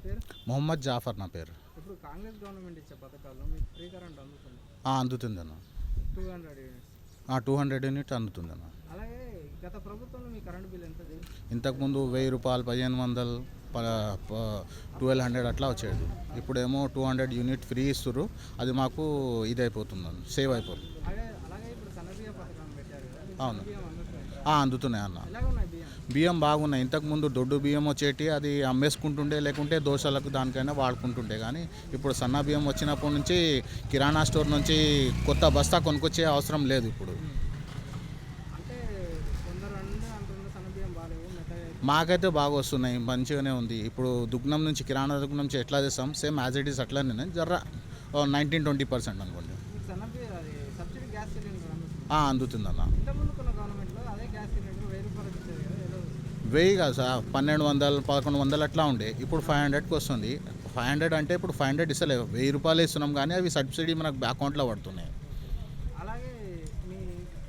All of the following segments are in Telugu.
పేరు? మొహమ్మద్ జాఫర్ నా పేరు. ఇప్పుడు కాంగ్రెస్ గవర్నమెంట్ ఇచ్చే పథకాల్లో మీకు ఫ్రీ కరెంట్ అందుతుంది? అందుతుందన్న. 200 యూనిట్స్. 200 యూనిట్ అందుతుందన్న. అలాగే గత ప్రభుత్వంలో మీ కరెంట్ బిల్ ఎంత? ఇంతకుముందు 1000 రూపాయలు, 1500, 1200 అట్లా వచ్చేది. ఇప్పుడేమో 200 యూనిట్ ఫ్రీ ఇస్తారు. అది మాకు ఇది అయిపోతుందన్న, సేవ్ అయిపోతుంది. అలాగే ఇప్పుడు సన్నబియ్యం పథకం పెట్టారు కదా, అవును, బియ్యం అందుతున్నాయి? అందుతున్నాయి అన్న. ఎలాగున్నాయి బియ్యం? బియ్యం బాగున్నాయి. ఇంతకుముందు దొడ్డు బియ్యం వచ్చేటి, అది అమ్మేసుకుంటుండే, లేకుంటే దోశలకు దానికైనా వాడుకుంటుండే. కానీ ఇప్పుడు సన్న బియ్యం వచ్చినప్పటి నుంచి కిరాణా స్టోర్ నుంచి కొత్త బస్తా కొనుక్కొచ్చే అవసరం లేదు ఇప్పుడు. అంటే కొందరు అంటున్న సన్న బియ్యం బాగాలేవు, మెత్తగా మాకైతే బాగా వస్తున్నాయి, మంచిగానే ఉంది. ఇప్పుడు దుగ్నం నుంచి, కిరాణా దుగ్నం నుంచి ఎట్లా చేస్తాం సేమ్ యాజ్ ఇట్ ఈస్ అట్లానే జర్ర 19-20% అనుకోండి. మీకు సన్న బియ్యం అది సబ్సిడీ గ్యాస్ సిలిండర్ అందుతుంది? అందుతుందన్న. ఇంతకుముందు కొన్న గవర్నమెంట్లో అదే గ్యాస్ సిలిండర్ 1000 రూపాయలకి ఇచ్చేది కదా, ఏదో 1000 కాదు సార్, 1200, 1100 అట్లా ఉండే. ఇప్పుడు 500కి వస్తుంది. 500 అంటే ఇప్పుడు 500 ఇస్తలేవు, 1000 రూపాయలు ఇస్తున్నాం. కానీ అవి సబ్సిడీ మనకు అకౌంట్లో పడుతున్నాయి. అలాగే మీ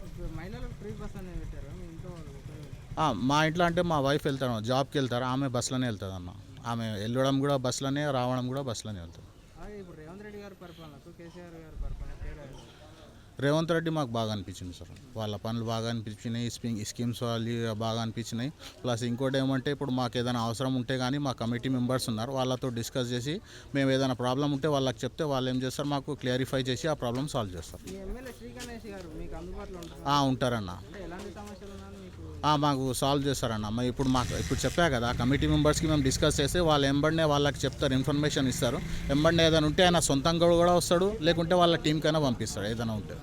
ఇప్పుడు మహిళలకు ఫ్రీ బస్ అనేది పెట్టారు, మీ ఇంట్లో వాళ్ళు మా ఇంట్లో అంటే మా వైఫ్ వెళ్తారు, జాబ్కి వెళ్తారు. ఆమె బస్సులోనే వెళ్తుంది అన్న. ఆమె వెళ్ళడం కూడా బస్సులోనే, రావడం కూడా బస్సులోనే వెళ్తుంది. అలాగే ఇప్పుడు రేవంత్ రెడ్డి గారి పరిపాలనకు కేసీఆర్ గారి పరిపాలన తేడా ఏంటి? రేవంత్ రెడ్డి మాకు బాగా అనిపించింది సార్. వాళ్ళ పనులు బాగా అనిపించినాయి, స్కీమ్స్ వాళ్ళు బాగా అనిపించినాయి. ప్లస్ ఇంకోటి ఏమంటే, ఇప్పుడు మాకు ఏదైనా అవసరం ఉంటే కానీ మా కమిటీ మెంబర్స్ ఉన్నారు, వాళ్ళతో డిస్కస్ చేసి మేము ఏదైనా ప్రాబ్లం ఉంటే వాళ్ళకి చెప్తే వాళ్ళు ఏం చేస్తారు, మాకు క్లారిఫై చేసి ఆ ప్రాబ్లమ్ సాల్వ్ చేస్తారు. మీ ఎమ్మెల్యే శ్రీ గణేష్ గారు మీకు అందుబాటులో ఉంటారు? ఉంటారన్న. అంటే ఎలాంటి సమస్యలు ఉన్నా మీకు మాకు సాల్వ్ చేస్తారన్న. ఇప్పుడు చెప్పా కదా, కమిటీ మెంబర్స్కి మేము డిస్కస్ చేస్తే వాళ్ళు ఎంబడినే వాళ్ళకి చెప్తారు, ఇన్ఫర్మేషన్ ఇస్తారు. ఎంబడినే ఏదైనా ఉంటే ఆయన సొంతంగా కూడా వస్తాడు, లేకుంటే వాళ్ళ టీంకైనా పంపిస్తాడు ఏదైనా ఉంటే.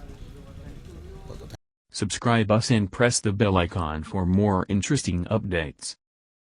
Subscribe us and press the bell icon for more interesting updates.